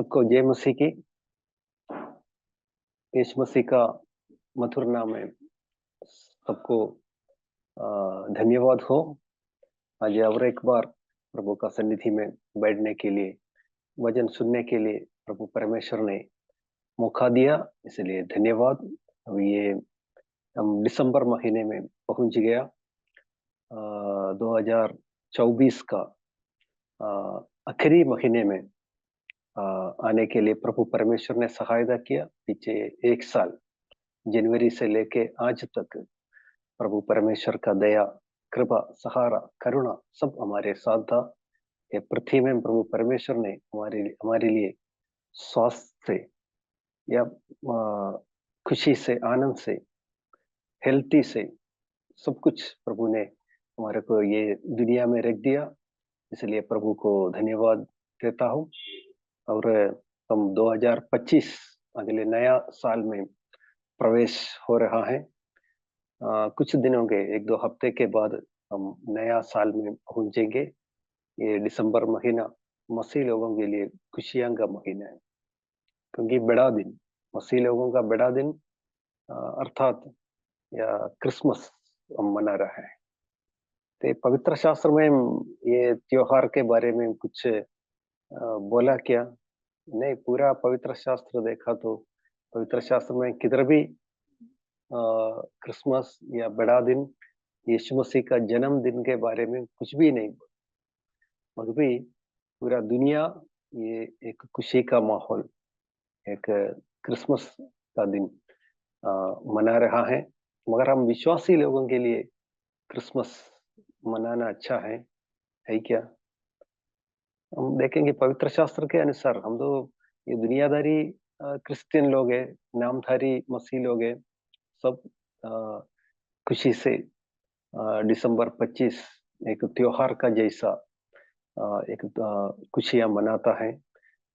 सबको जय मसीह की। यीशु मसीह का मधुर नाम में सबको धन्यवाद हो। आज और एक बार प्रभु का सन्निधि में बैठने के लिए, वचन सुनने के लिए प्रभु परमेश्वर ने मौका दिया, इसलिए धन्यवाद। अब ये हम दिसंबर महीने में पहुंच गया। 2024 का आखिरी महीने में आने के लिए प्रभु परमेश्वर ने सहायता किया। पीछे एक साल जनवरी से लेके आज तक प्रभु परमेश्वर का दया, कृपा, सहारा, करुणा सब हमारे साथ था। ये पृथ्वी में प्रभु परमेश्वर ने हमारे लिए स्वास्थ्य से या खुशी से, आनंद से, हेल्थी से सब कुछ प्रभु ने हमारे को ये दुनिया में रख दिया। इसलिए प्रभु को धन्यवाद देता हूँ। और हम 2025 अगले नया साल में प्रवेश हो रहा है। कुछ दिनों के, एक दो हफ्ते के बाद हम नया साल में पहुंचेंगे। ये दिसंबर महीना मसीह लोगों के लिए खुशियां का महीना है, क्योंकि बड़ा दिन, मसीह लोगों का बड़ा दिन अर्थात या क्रिसमस हम मना रहे हैं। तो पवित्र शास्त्र में ये त्योहार के बारे में कुछ बोला क्या? नहीं, पूरा पवित्र शास्त्र देखा तो पवित्र शास्त्र में किधर भी क्रिसमस या बड़ा दिन, यीशु मसीह का जन्मदिन के बारे में कुछ भी नहीं। मगर भी पूरा दुनिया ये एक खुशी का माहौल, एक क्रिसमस का दिन मना रहा है। मगर हम विश्वासी लोगों के लिए क्रिसमस मनाना अच्छा है क्या? हम देखेंगे पवित्र शास्त्र के अनुसार हम तो ये दुनियादारी क्रिश्चियन लोग हैं, नामधारी मसीह लोग हैं, सब खुशी से दिसंबर 25 एक त्योहार का जैसा एक खुशियां मनाता है।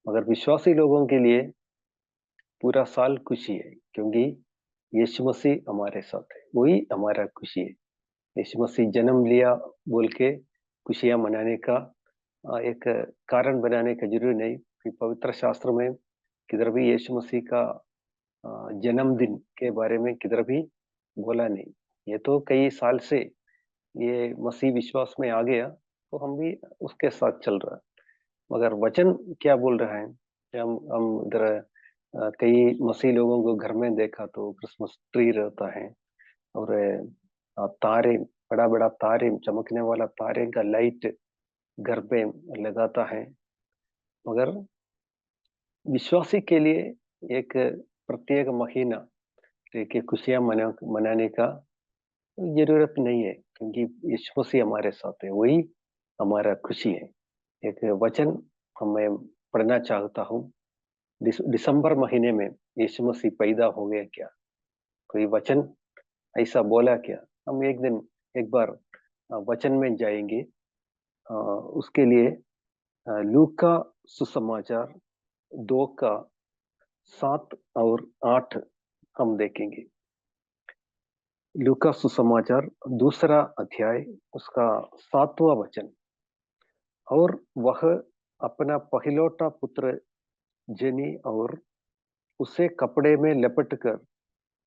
मगर विश्वासी लोगों के लिए पूरा साल खुशी है, क्योंकि यीशु मसीह हमारे साथ है, वही हमारा खुशी है। यीशु मसीह जन्म लिया बोल के खुशियां मनाने का एक कारण बनाने का जरूरी नहीं कि पवित्र शास्त्र में किधर भी यीशु मसीह का जन्मदिन के बारे में किधर भी बोला नहीं। ये तो कई साल से ये मसीह विश्वास में आ गया, तो हम भी उसके साथ चल रहा है। मगर वचन क्या बोल रहा है कि हम इधर कई मसीह लोगों को घर में देखा तो क्रिसमस ट्री रहता है, और तारे, बड़ा बड़ा तारे, चमकने वाला तारे का लाइट घर पे लगाता है। मगर विश्वासी के लिए एक प्रत्येक महीना देखिए खुशियां मनाने का जरूरत नहीं है, क्योंकि यीशु मसीह हमारे साथ है, वही हमारा खुशी है। एक वचन हमें पढ़ना चाहता हूँ। दिसंबर महीने में यीशु मसीह पैदा हो गया क्या? कोई वचन ऐसा बोला क्या? हम एक दिन एक बार वचन में जाएंगे। उसके लिए लूका सुसमाचार 2 का 7 और 8 हम देखेंगे। लूका सुसमाचार दूसरा अध्याय, उसका 7वां वचन। और वह अपना पहिलौठा पुत्र जनी और उसे कपड़े में लपेटकर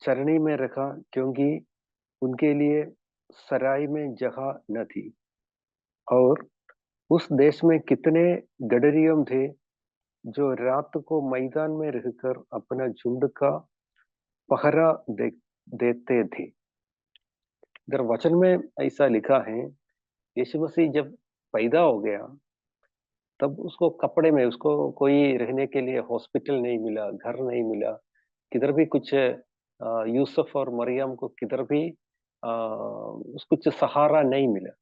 चरनी में रखा, क्योंकि उनके लिए सराय में जगह न थी। और उस देश में कितने गडरियम थे जो रात को मैदान में रहकर अपना झुंड का पहरा देते थे। इधर वचन में ऐसा लिखा है, यीशु मसीह जब पैदा हो गया तब उसको कपड़े में, उसको कोई रहने के लिए हॉस्पिटल नहीं मिला, घर नहीं मिला, किधर भी कुछ यूसुफ और मरियम को किधर भी कुछ सहारा नहीं मिला।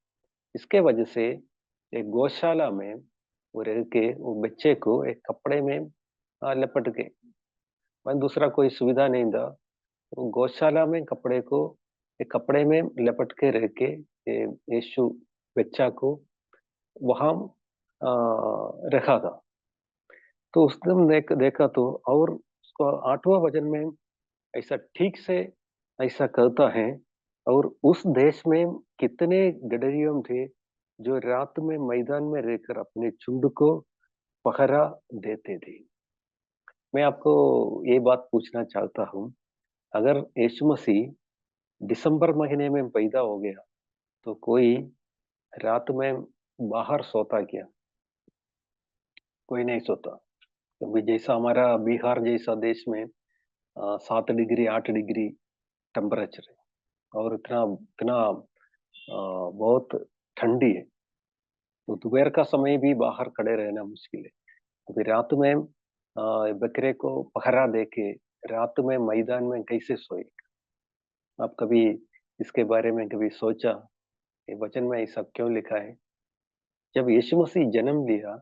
इसके वजह से एक गौशाला में वो रह के वो बच्चे को एक कपड़े में लपट के, वहाँ दूसरा कोई सुविधा नहीं था, वो गौशाला में कपड़े को एक कपड़े में लपट के रह के यीशु बच्चा को वहां रखा था। तो उस दिन देखा तो, और उसको 8वां वचन में ऐसा ठीक से ऐसा कहता है, और उस देश में कितने गडरियम थे जो रात में मैदान में रहकर अपने झुंड को पहरा देते थे। मैं आपको ये बात पूछना चाहता हूँ, अगर यीशु मसीह दिसंबर महीने में पैदा हो गया, तो कोई रात में बाहर सोता क्या? कोई नहीं सोता। अभी जैसा हमारा बिहार जैसा देश में 7 डिग्री 8 डिग्री टेम्परेचर है, और इतना इतना बहुत ठंडी है, तो दोपहर का समय भी बाहर खड़े रहना मुश्किल है। अभी रात में बकरे को पहरा देके रात में मैदान में कैसे सोए? आप कभी इसके बारे में कभी सोचा? ये वचन में ऐसा क्यों लिखा है? जब यीशु मसीह जन्म लिया,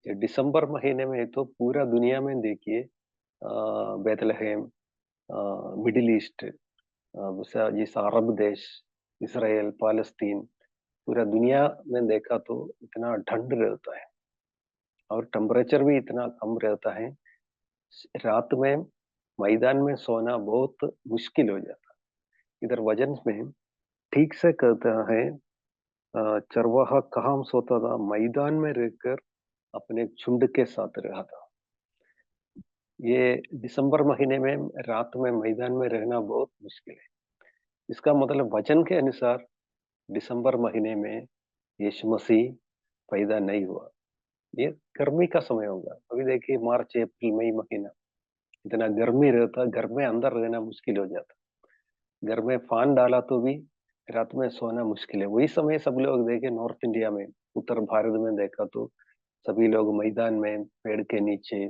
ये दिसंबर महीने में, तो पूरा दुनिया में देखिए, बेथलेहम, मिडिल ईस्ट, जैसा अरब देश, इसराइल, पालस्तीन, पूरा दुनिया में देखा तो इतना ठंड रहता है और टेम्परेचर भी इतना कम रहता है। रात में मैदान में सोना बहुत मुश्किल हो जाता है। इधर वजन में ठीक से कहता है, चरवाहा कहाँ सोता था? मैदान में रहकर अपने झुंड के साथ रहा था। ये दिसंबर महीने में रात में मैदान में रहना बहुत मुश्किल है। इसका मतलब वचन के अनुसार दिसंबर महीने में यीशु मसीह पैदा नहीं हुआ। ये गर्मी का समय होगा। अभी देखिए मार्च अप्रैल मई महीना, इतना गर्मी रहता, घर में अंदर रहना मुश्किल हो जाता। घर में फैन डाला तो भी रात में सोना मुश्किल है। वही समय सब लोग देखे नॉर्थ इंडिया में, उत्तर भारत में देखा तो सभी लोग मैदान में, पेड़ के नीचे,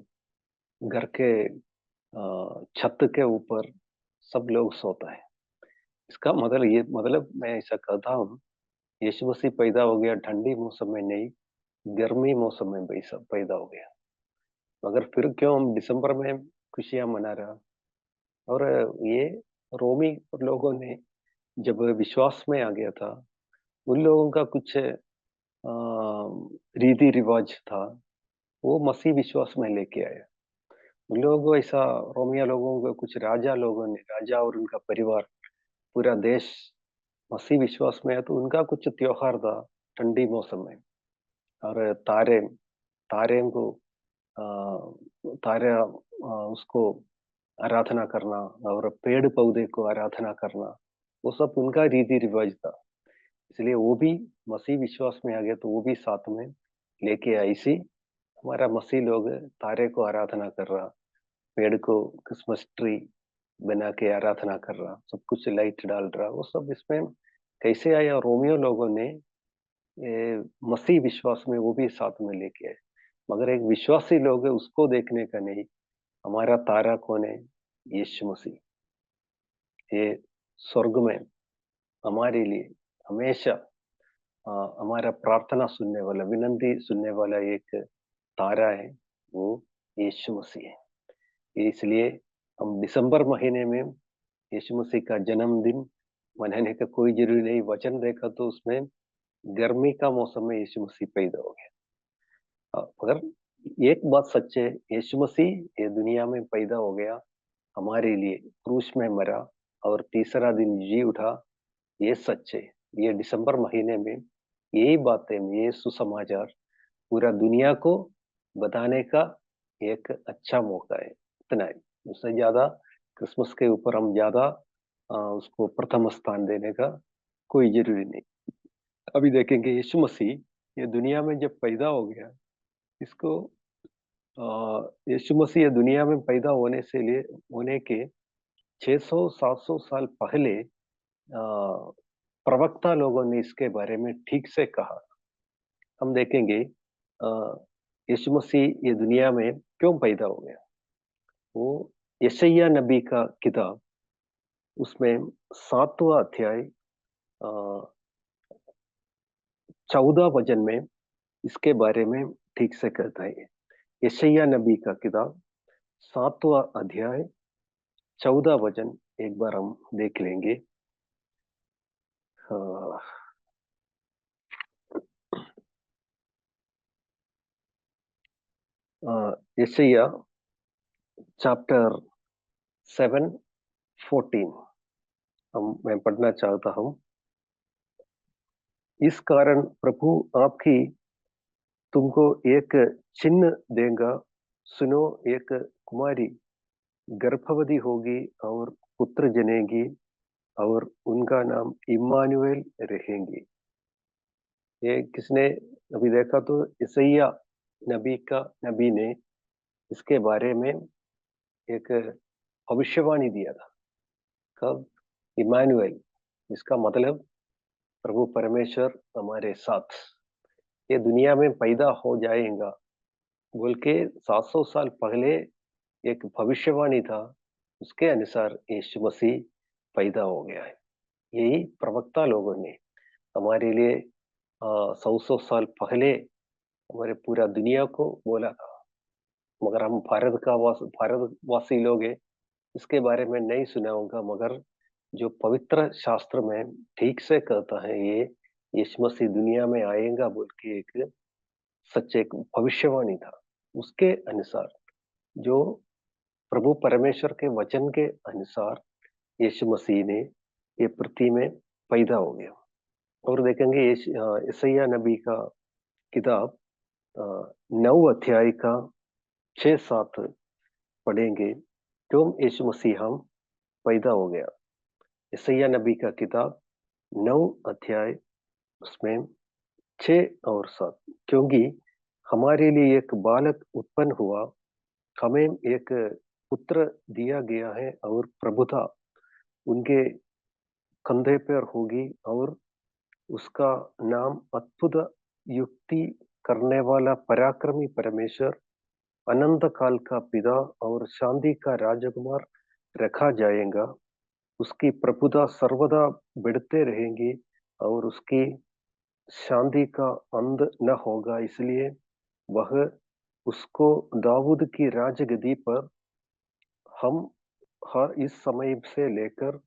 घर के छत के ऊपर सब लोग सोता है। इसका मतलब मैं ऐसा कहता हूँ, यीशु मसीह पैदा हो गया ठंडी मौसम में नहीं, गर्मी मौसम में पैदा हो गया। मगर फिर क्यों हम दिसंबर में खुशियां मना रहा? और ये रोमी लोगों ने जब विश्वास में आ गया था, उन लोगों का कुछ रीति रिवाज था, वो मसीह विश्वास में लेके आया। उन लोगों को ऐसा, रोमिया लोगों को, कुछ राजा लोगों ने, राजा और उनका परिवार, पूरा देश मसीह विश्वास में है, तो उनका कुछ त्योहार था ठंडी मौसम में। और तारे तारे को अ, तारे उसको आराधना करना, और पेड़ पौधे को आराधना करना, वो सब उनका रीति रिवाज था। इसलिए वो भी मसीह विश्वास में आ गया, तो वो भी साथ में लेके आई। इसी हमारा मसीह लोग तारे को आराधना कर रहा, पेड़ को क्रिसमस ट्री बना के आराधना कर रहा, सब कुछ लाइट डाल रहा, वो सब इसमें कैसे आया? रोमियो लोगों ने मसीह विश्वास में वो भी साथ में लेके आए। मगर एक विश्वासी लोग है, उसको देखने का नहीं। हमारा तारा कौन है? यीशु मसीह। ये स्वर्ग में हमारे लिए हमेशा हमारा प्रार्थना सुनने वाला, विनंती सुनने वाला एक तारा है, वो यीशु मसीह है। इसलिए हम दिसंबर महीने में यीशु मसीह का जन्मदिन मनाने का कोई जरूरी नहीं। वचन देखा तो उसमें गर्मी का मौसम में यीशु मसीह पैदा हो गया। मगर एक बात सच है, यीशु मसीह ये दुनिया में पैदा हो गया, हमारे लिए क्रूस में मरा, और तीसरा दिन जी उठा। ये सच है। ये दिसंबर महीने में यही बातें, ये सुसमाचार पूरा दुनिया को बताने का एक अच्छा मौका है। इतना ही, उससे ज्यादा क्रिसमस के ऊपर हम ज्यादा उसको प्रथम स्थान देने का कोई जरूरी नहीं। अभी देखेंगे यीशु मसीह ये दुनिया में जब पैदा हो गया, इसको यीशु मसीह ये दुनिया में पैदा होने के 600-700 साल पहले प्रवक्ता लोगों ने इसके बारे में ठीक से कहा। हम देखेंगे यीशु मसीह ये दुनिया में क्यों पैदा हो गया। वो यशायाह नबी का किताब, उसमें 7वां अध्याय 14 वचन में इसके बारे में ठीक से कहता है। यशायाह नबी का किताब 7वां अध्याय 14 वचन एक बार हम देख लेंगे। यशायाह चैप्टर 7:14 मैं पढ़ना चाहता हूँ। इस कारण प्रभु आपकी तुमको एक चिन्ह देगा, सुनो, एक कुमारी गर्भवती होगी और पुत्र जनेगी और उनका नाम इम्मानुएल रहेंगे। ये किसने अभी देखा तो यशायाह नबी ने इसके बारे में एक भविष्यवाणी दिया था। कब? इम्मानुएल, इसका मतलब प्रभु परमेश्वर हमारे साथ ये दुनिया में पैदा हो जाएगा बोल के 700 साल पहले एक भविष्यवाणी था। उसके अनुसार यीशु मसीह पैदा हो गया है। यही प्रवक्ता लोगों ने हमारे लिए 100 साल पहले हमारे पूरा दुनिया को बोला था। मगर हम भारतवासी लोग हैं, इसके बारे में नहीं सुना होगा। मगर जो पवित्र शास्त्र में ठीक से कहता है, ये यीशु मसीह दुनिया में आएगा बोल के एक सच एक भविष्यवाणी था। उसके अनुसार जो प्रभु परमेश्वर के वचन के अनुसार यीशु मसीह ने ये पृथ्वी में पैदा हो गया। और देखेंगे यशायाह नबी का किताब 9 अध्याय का 6-7 पढ़ेंगे। क्यों यीशु मसीह हम पैदा हो गया। यशायाह नबी का किताब 9 अध्याय उसमें 6 और 7। क्योंकि हमारे लिए एक बालक उत्पन्न हुआ, हमें एक पुत्र दिया गया है और प्रभुता उनके कंधे पर होगी और उसका नाम अद्भुत युक्ति करने वाला पराक्रमी परमेश्वर, अनंत काल का पिता और शांति का राजकुमार रखा जाएगा। उसकी प्रभुता सर्वदा बढ़ते रहेंगी और उसकी शांति का अंत न होगा। इसलिए वह उसको दाऊद की राजगद्दी पर हम हर इस समय से लेकर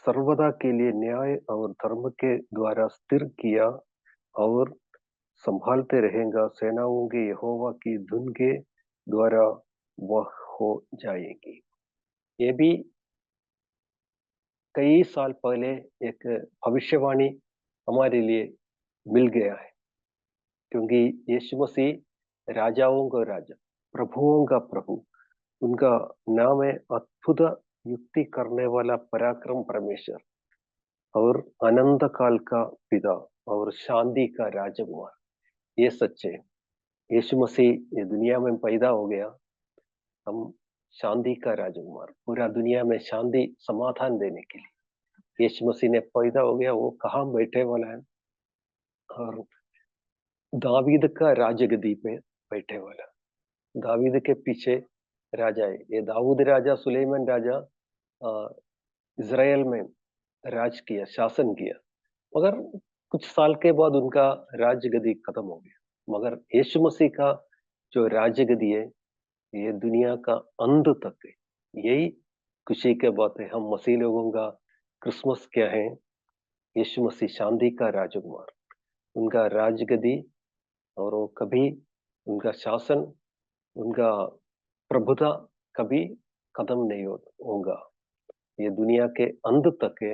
सर्वदा के लिए न्याय और धर्म के द्वारा स्थिर किया और संभालते रहेगा। सेनाओं के यहोवा की धुन के द्वारा वह हो जाएगी। ये भी कई साल पहले एक भविष्यवाणी हमारे लिए मिल गया है। क्योंकि यीशु मसीह राजाओं का राजा, प्रभुओं का प्रभु, उनका नाम है अद्भुत युक्ति करने वाला पराक्रम परमेश्वर और अनंत काल का पिता और शांति का राजकुमार। ये सच है। यीशु मसीह ये दुनिया में पैदा हो गया, हम शांति का राजकुमार, पूरा दुनिया में शांति समाधान देने के लिए यीशु मसीह ने पैदा हो गया। वो कहाँ बैठे वाला है? और दावीद का राजगद्दी पे बैठे वाला, दावीद के पीछे राजा है। ये दाऊद राजा, सुलेमान राजा इज़राइल में राज किया, शासन किया। मगर कुछ साल के बाद उनका राजगद्दी खत्म हो गया। मगर यीशु मसीह का जो राजगद्दी है, ये दुनिया का अंत तक है। यही खुशी की बात है। हम मसीह लोगों का क्रिसमस क्या है? यीशु मसीह शांति का राजकुमार, उनका राजगद्दी, और वो कभी उनका शासन, उनका प्रभुता कभी खत्म नहीं होगा। ये दुनिया के अंत तक है।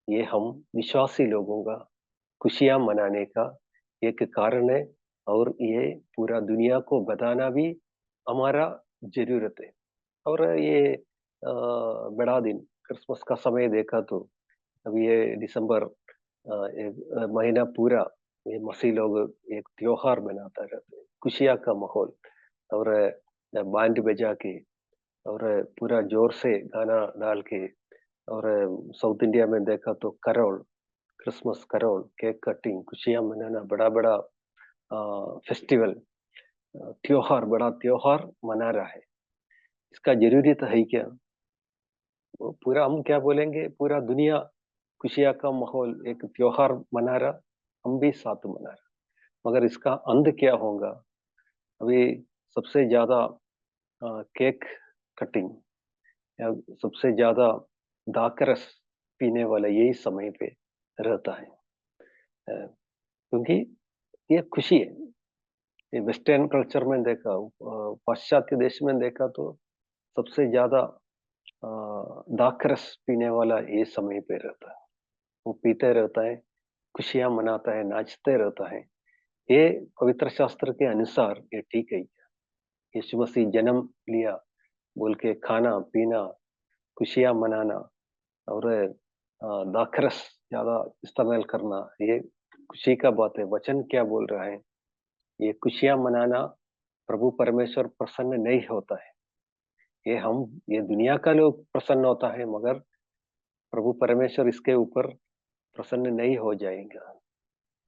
ये हम विश्वासी लोगों का खुशियां मनाने का एक कारण है। और ये पूरा दुनिया को बताना भी हमारा जरूरत है। और ये बड़ा दिन क्रिसमस का समय देखा तो अब ये दिसंबर एक महीना पूरा ये मसीह लोग एक त्योहार मनाता रहते हैं, खुशियाँ का माहौल। और बैंड बजा के और पूरा जोर से गाना डाल के। और साउथ इंडिया में देखा तो Karol, Christmas Karol, cake cutting, खुशियाँ मनाना, बड़ा बड़ा फेस्टिवल, त्योहार, बड़ा त्योहार मना रहा है। इसका जरूरत है क्या? वो पूरा हम क्या बोलेंगे, पूरा दुनिया खुशियाँ का माहौल एक त्योहार मना रहा, हम भी साथ मना रहे। मगर इसका अंत क्या होगा? अभी सबसे ज्यादा केक कटिंग या सबसे ज्यादा दाकरस पीने वाला यही समय पे रहता है। क्योंकि ये खुशी है। ये वेस्टर्न कल्चर में देखा, पाश्चात्य देश में देखा तो सबसे ज्यादा दाकरस पीने वाला ये समय पे रहता है। वो पीते रहता है, खुशियां मनाता है, नाचते रहता है। ये पवित्र शास्त्र के अनुसार ये ठीक है। यीशु मसीह जन्म लिया बोल के खाना पीना, खुशियां मनाना और दाखरस ज्यादा इस्तेमाल करना, ये खुशी का बात है। वचन क्या बोल रहा है? ये खुशियां मनाना प्रभु परमेश्वर प्रसन्न नहीं होता है। ये दुनिया का लोग प्रसन्न होता है, मगर प्रभु परमेश्वर इसके ऊपर प्रसन्न नहीं हो जाएगा।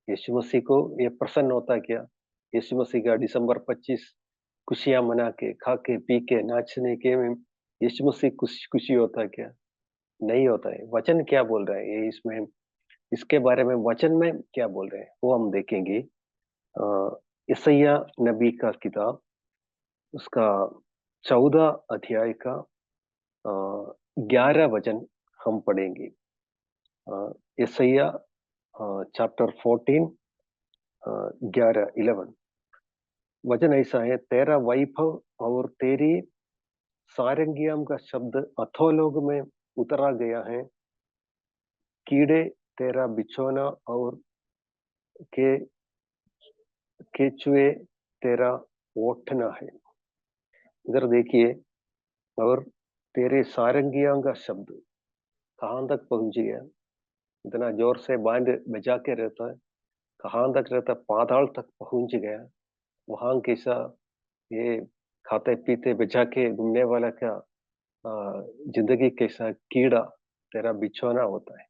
यीशु मसीह को ये प्रसन्न होता क्या? यीशु मसीह का दिसंबर 25 खुशियां मना के, खा के, पी के, नाचने के में यीशु मसीह खुशी होता क्या? नहीं होता है। वचन क्या बोल रहा है ये इसमें, इसके बारे में वचन में क्या बोल रहे हैं वो हम देखेंगे। यशायाह नबी का किताब, उसका 14 अध्याय का 11 वचन हम पढ़ेंगे। यशायाह चैप्टर 14 11 वचन ऐसा है, तेरा वैभव और तेरी सारंगियाम का शब्द अधोलोक में उतरा गया है। कीड़े तेरा बिछौना और के केचुए तेरा ओठना है। इधर देखिए, और तेरे सारंगियां का शब्द कहाँ तक पहुंच गया? इतना जोर से बैंड बजा के रहता है, कहाँ तक रहता है? पाताल तक पहुंच गया। वहां कैसा ये खाते पीते बजा के घूमने वाला क्या जिंदगी कैसा कीड़ा तेरा बिछौना होता है।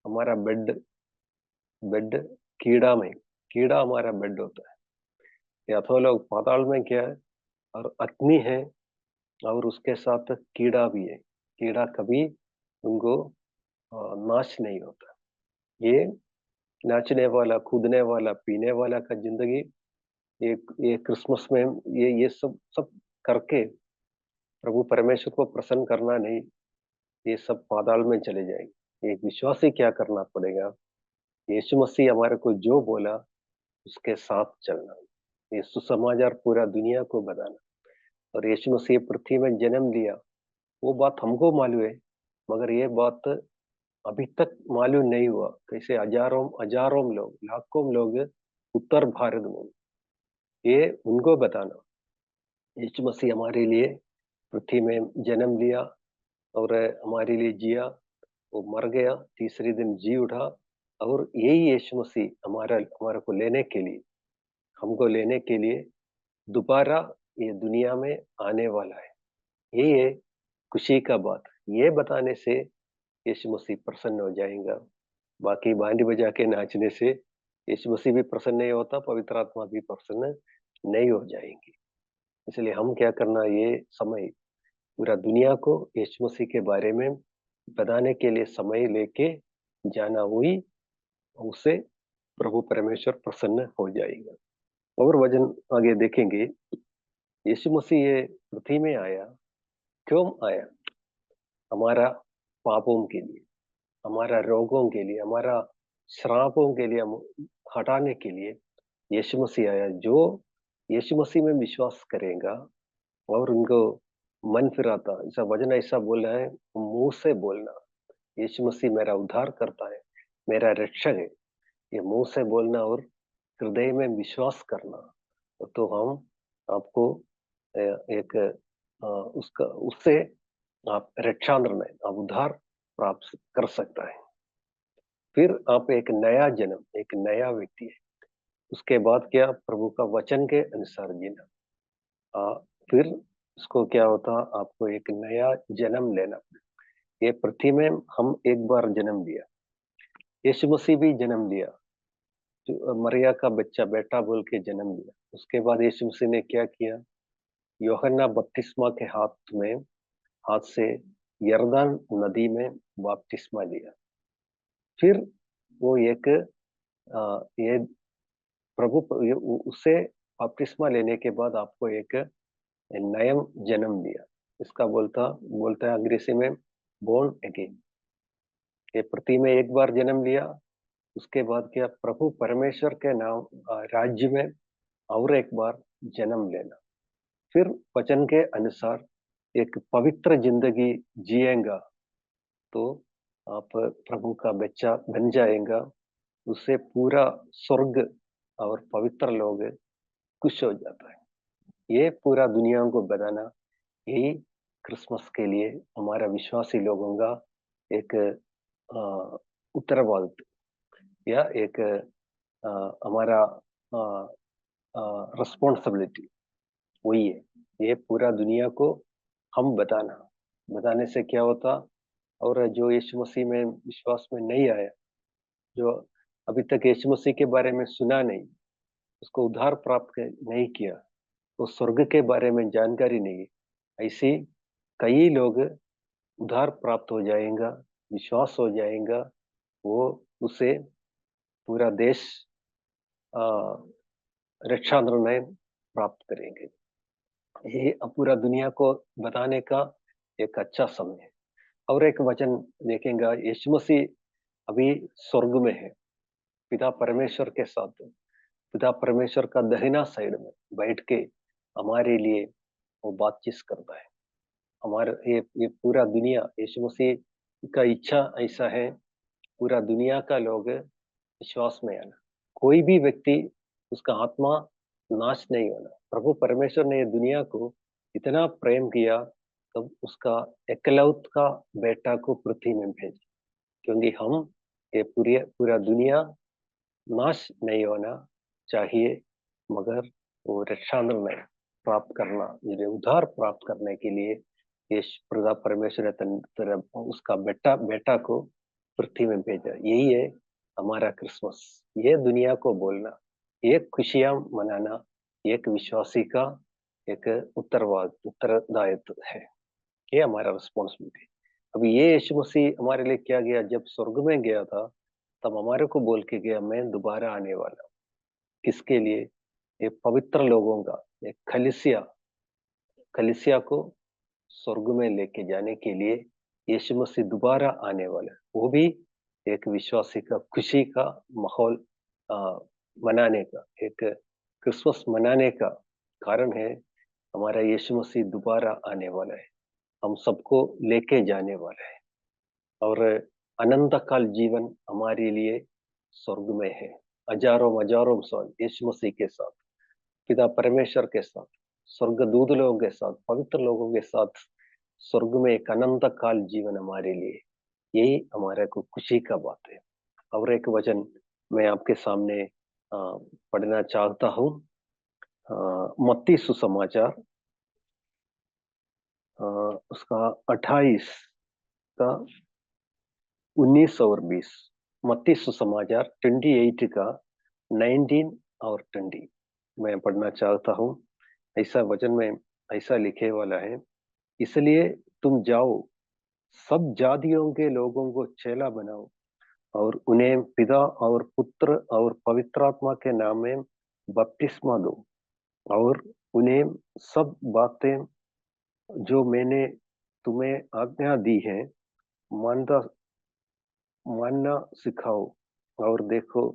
हमारा बेड, बेड कीड़ा में, कीड़ा हमारा बेड होता है। या तो लोग पाताल में क्या है, और अग्नि है, और उसके साथ कीड़ा भी है। कीड़ा कभी उनको नाश नहीं होता। ये नाचने वाला, कूदने वाला, पीने वाला का जिंदगी, ये ये क्रिसमस में ये सब सब करके प्रभु परमेश्वर को प्रसन्न करना नहीं, ये सब पाताल में चले जाएंगे। एक विश्वासी क्या करना पड़ेगा? यीशु मसीह हमारे को जो बोला उसके साथ चलना, ये सुसमाचार पूरा दुनिया को बताना। और यीशु मसीह पृथ्वी में जन्म लिया, वो बात हमको मालूम है, मगर ये बात अभी तक मालूम नहीं हुआ। कैसे हजारों हजारों लोग, लाखों लोग उत्तर भारत में, ये उनको बताना। यीशु मसीह हमारे लिए पृथ्वी में जन्म लिया और हमारे लिए जिया, वो मर गया, तीसरे दिन जी उठा। और यही यीशु मसीह हमारे को लेने के लिए, हमको लेने के लिए दोबारा ये दुनिया में आने वाला है। यही है खुशी का बात। ये बताने से यीशु मसीह प्रसन्न हो जाएगा। बाकी बांडी बजा के नाचने से यीशु मसीह भी प्रसन्न नहीं होता, पवित्र आत्मा भी प्रसन्न नहीं हो जाएंगी। इसलिए हम क्या करना, ये समय पूरा दुनिया को यीशु मसीह के बारे में बताने के लिए समय लेके जाना, हुई उससे प्रभु परमेश्वर प्रसन्न हो जाएगा। और वचन आगे देखेंगे। यीशु मसीह ये पृथ्वी में आया, क्यों आया? हमारा पापों के लिए, हमारा रोगों के लिए, हमारा श्रापों के लिए हटाने के लिए यीशु मसीह आया। जो यीशु मसीह में विश्वास करेगा और उनको मन फिराता, ऐसा वचन ऐसा बोल रहा है, मुंह से बोलना यीशु मसीह मेरा उद्धार करता है, मेरा रक्षक है, ये मुंह से बोलना और हृदय में विश्वास करना, तो हम आपको एक उसका उससे आप रक्षांतर में आप उद्धार प्राप्त कर सकता है। फिर आप एक नया जन्म, एक नया व्यक्ति है। उसके बाद क्या? प्रभु का वचन के अनुसार जीना। फिर उसको क्या होता? आपको एक नया जन्म लेना। ये पृथ्वी में हम एक बार जन्म लिया, यीशु मसीह भी जन्म लिया, जो मरिया का बच्चा बेटा बोल के जन्म लिया। उसके बाद यीशु मसीह ने क्या किया? यूहन्ना बपतिस्मा के हाथ से यरदन नदी में बपतिस्मा लिया। फिर वो एक ये उससे बपतिस्मा लेने के बाद आपको एक नया जन्म दिया। इसका बोलता बोलता है अंग्रेजी में बोर्न अगेन। ये पृथ्वी में एक बार जन्म लिया, उसके बाद क्या? प्रभु परमेश्वर के नाम राज्य में और एक बार जन्म लेना। फिर वचन के अनुसार एक पवित्र जिंदगी जिएगा, तो आप प्रभु का बच्चा बन जाएगा। उससे पूरा स्वर्ग और पवित्र लोग खुश हो जाता है। ये पूरा दुनिया को बताना, यही क्रिसमस के लिए हमारा विश्वासी लोगों का एक उत्तरवादित्व या एक हमारा रिस्पॉन्सिबिलिटी वही है। ये पूरा दुनिया को हम बताने से क्या होता, और जो यीशु मसीह में विश्वास में नहीं आया, जो अभी तक यीशु मसीह के बारे में सुना नहीं, उसको उद्धार प्राप्त नहीं किया, तो स्वर्ग के बारे में जानकारी नहीं, ऐसे कई लोग उद्धार प्राप्त हो जाएगा, विश्वास हो जाएगा, वो उसे पूरा देश अ, रक्षा निर्णय प्राप्त करेंगे। ये पूरा दुनिया को बताने का एक अच्छा समय है। और एक वचन देखेंगे, यीशु मसीह अभी स्वर्ग में है, पिता परमेश्वर के साथ। पिता परमेश्वर का दहिना साइड में बैठ के हमारे लिए वो बातचीत करता है। हमारे ये पूरा दुनिया, यीशु मसीह का इच्छा ऐसा है, पूरा दुनिया का लोग विश्वास में आना, कोई भी व्यक्ति उसका आत्मा नाश नहीं होना। प्रभु परमेश्वर ने ये दुनिया को इतना प्रेम किया, तब उसका एकलौत का बेटा को पृथ्वी में भेजा, क्योंकि हम ये पूरा दुनिया नाश नहीं होना चाहिए, मगर वो रक्षा निर्णय प्राप्त करना, ये उद्धार प्राप्त करने के लिए ये प्रभु परमेश्वर ने उसका बेटा बेटा को पृथ्वी में भेजा। यही है हमारा क्रिसमस। ये दुनिया को बोलना, ये खुशियां मनाना, एक विश्वासी का एक उत्तरदायित्व है। ये हमारा रिस्पॉन्सिबिलिटी। अभी ये यीशु मसीह हमारे लिए क्या गया, जब स्वर्ग में गया था, तब हमारे को बोल के गया, मैं दोबारा आने वाला हूँ। किसके लिए? ये पवित्र लोगों का, एक कलीसिया को स्वर्ग में लेके जाने के लिए यीशु मसीह दोबारा आने वाला है। वो भी एक विश्वासी का खुशी का माहौल अ, मनाने का, एक क्रिसमस मनाने का कारण है। हमारा यीशु मसीह दोबारा आने वाला है, हम सबको लेके जाने वाला है, और अनंत काल जीवन हमारे लिए स्वर्ग में है। हजारों हजारों साल यीशु मसीह के साथ, पिता परमेश्वर के साथ, स्वर्गदूत लोगों के साथ, पवित्र लोगों के साथ स्वर्ग में एक अनंत काल जीवन हमारे लिए, यही हमारे को खुशी का बात है। और एक वचन मैं आपके सामने पढ़ना चाहता हूँ। मत्ती सुसमाचार उसका 28 का 19 और 20। मत्ती सुसमाचार 28 का 19 और 20 मैं पढ़ना चाहता हूँ। ऐसा वचन में ऐसा लिखे वाला है, इसलिए तुम जाओ, सब जातियों के लोगों को चेला बनाओ, और उन्हें पिता और पुत्र और पवित्र आत्मा के नाम में बपतिस्मा दो, और उन्हें सब बातें जो मैंने तुम्हें आज्ञा दी है मानता मानना सिखाओ, और देखो,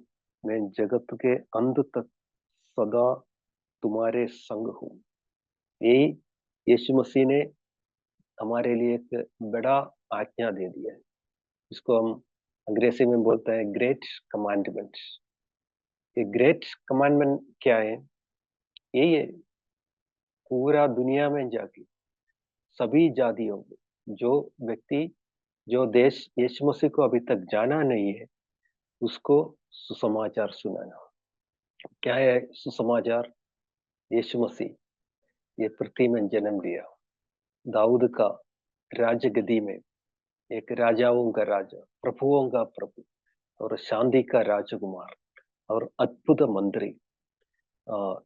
मैं जगत के अंत तक सदा तुम्हारे संग हूँ। यही यीशु मसीह ने हमारे लिए एक बड़ा आज्ञा दे दिया है। इसको हम अंग्रेजी में बोलते हैं ग्रेट कमांडमेंट। ये ग्रेट कमांडमेंट क्या है? यही है, पूरा दुनिया में जाके सभी जातियों को, जो व्यक्ति, जो देश यीशु मसीह को अभी तक जाना नहीं है, उसको सुसमाचार सुनाना। क्या है सुसमाचार? यीशु मसीह ये पृथ्वी में जन्म लिया, दाऊद का राज गद्दी में, एक राजाओं का राजा, प्रभुओं का प्रभु, और शांति का राजकुमार, और अद्भुत मंत्री,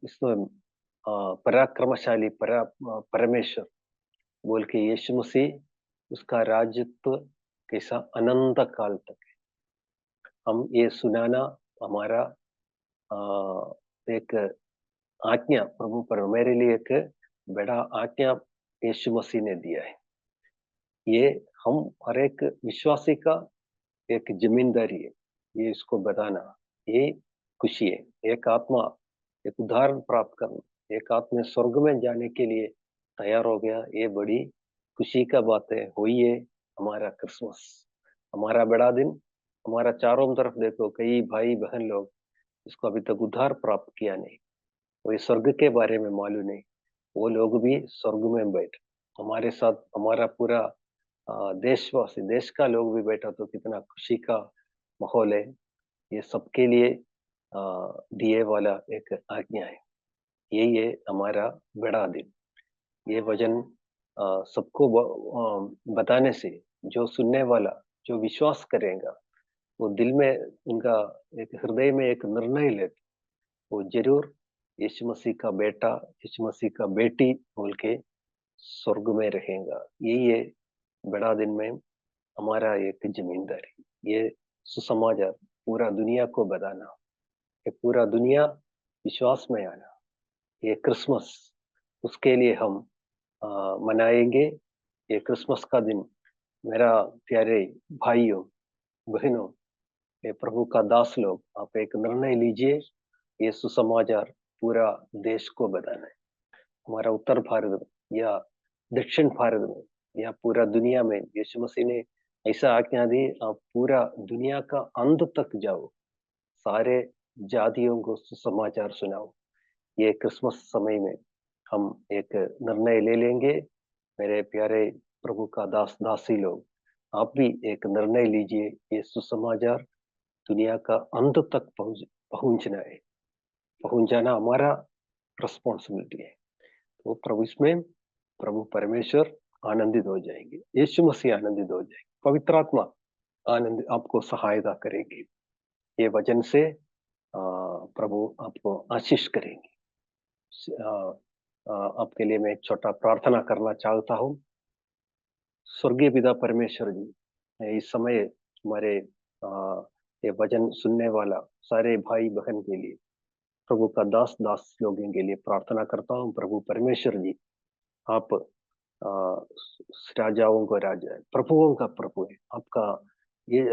इसमें पराक्रमशाली परमेश्वर बोल के यीशु मसीह, उसका राजत्व कैसा अनंत काल तक है। हम ये सुनाना हमारा एक आज्ञा, प्रभु पर मेरे लिए एक बड़ा आज्ञा यीशु मसीह ने दिया है। ये हम हर एक विश्वासी का एक जिम्मेदारी है, ये इसको बताना। ये खुशी है, एक आत्मा एक उदाहरण प्राप्त करना, एक आत्मा स्वर्ग में जाने के लिए तैयार हो गया, ये बड़ी खुशी का बात है। हुई है हमारा क्रिसमस, हमारा बड़ा दिन। हमारा चारों तरफ देखो, कई भाई बहन लोग इसको अभी तक उद्धार प्राप्त किया नहीं, वो स्वर्ग के बारे में मालूम नहीं, वो लोग भी स्वर्ग में बैठे, हमारे साथ हमारा पूरा देशवासी, देश का लोग भी बैठा तो कितना खुशी का माहौल है। ये सबके लिए दिए वाला एक आज्ञा है। यही है हमारा बड़ा दिन। ये वचन सबको बताने से जो सुनने वाला, जो विश्वास करेगा, वो दिल में उनका एक हृदय में एक निर्णय ले, वो जरूर यीशु मसीह का बेटा, यीशु मसीह का बेटी बोल के स्वर्ग में रहेगा। यही है बड़ा दिन में हमारा एक जिम्मेदारी। ये सुसमाचार पूरा दुनिया को बताना, ये पूरा दुनिया विश्वास में आना। ये क्रिसमस, उसके लिए हम मनाएंगे। ये क्रिसमस का दिन मेरा प्यारे भाइयों, बहनों, ये प्रभु का दास लोग, आप एक निर्णय लीजिए। ये सुसमाचार पूरा देश को बताना है। हमारा उत्तर भारत में या दक्षिण भारत में या पूरा दुनिया में यीशु मसीह ने ऐसा आज्ञा दी, आप पूरा दुनिया का अंत तक जाओ, सारे जातियों को सुसमाचार सुनाओ। ये क्रिसमस समय में हम एक निर्णय ले लेंगे। मेरे प्यारे प्रभु का दास दासी लोग, आप भी एक निर्णय लीजिए। ये सुसमाचार दुनिया का अंत तक पहुंचना है, पहुंच जाना हमारा रिस्पॉन्सिबिलिटी है। तो प्रभु इसमें प्रभु परमेश्वर आनंदित हो जाएंगे, यीशु मसीह आनंदित हो जाएंगे, पवित्र आत्मा आनंद आपको सहायता करेगी। ये वचन से प्रभु आपको आशीष करेंगे। आपके लिए मैं एक छोटा प्रार्थना करना चाहता हूँ। स्वर्गीय पिता परमेश्वर जी, मैं इस समय हमारे ये वचन सुनने वाला सारे भाई बहन के लिए, प्रभु का दास दास लोगों के लिए प्रार्थना करता हूँ। प्रभु परमेश्वर जी, आप राजाओं का राजा है, प्रभुओं का प्रभु है। आपका ये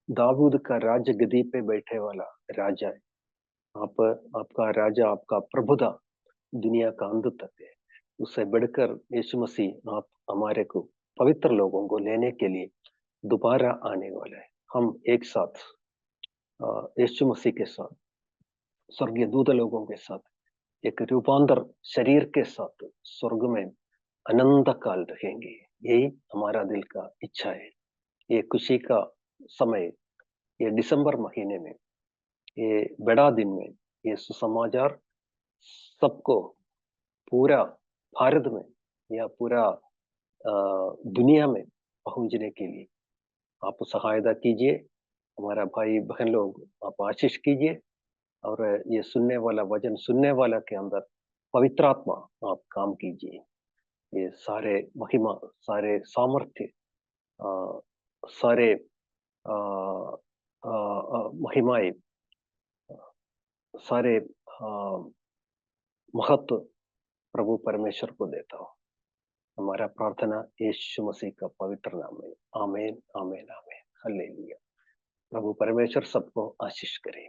दाऊद का राज गद्दी पे बैठे वाला राजा है। आप, आपका राजा, आपका प्रभुता दुनिया का अंत तक है। उससे बढ़कर यीशु मसीह आप हमारे को, पवित्र लोगों को लेने के लिए दोबारा आने वाला है। हम एक साथ यीशु मसीह के साथ, स्वर्गीय दूत लोगों के साथ, एक रूपांतर शरीर के साथ स्वर्ग में अनंत काल रहेंगे। यही हमारा दिल का इच्छा है। ये खुशी का समय, ये दिसंबर महीने में, ये बड़ा दिन में, ये सुसमाचार सबको पूरा भारत में या पूरा दुनिया में पहुंचने के लिए आप सहायता कीजिए। हमारा भाई बहन लोग आप आशीष कीजिए, और ये सुनने वाला, वचन सुनने वाला के अंदर पवित्र आत्मा आप काम कीजिए। ये सारे महिमा, सारे सामर्थ्य, अ, सारे महिमाएं, सारे महत्व प्रभु परमेश्वर को देता हूँ। हमारा प्रार्थना यीशु मसीह का पवित्र नाम में, आमीन आमीन आमीन, हालेलुया। प्रभु परमेश्वर सबको आशीष करे।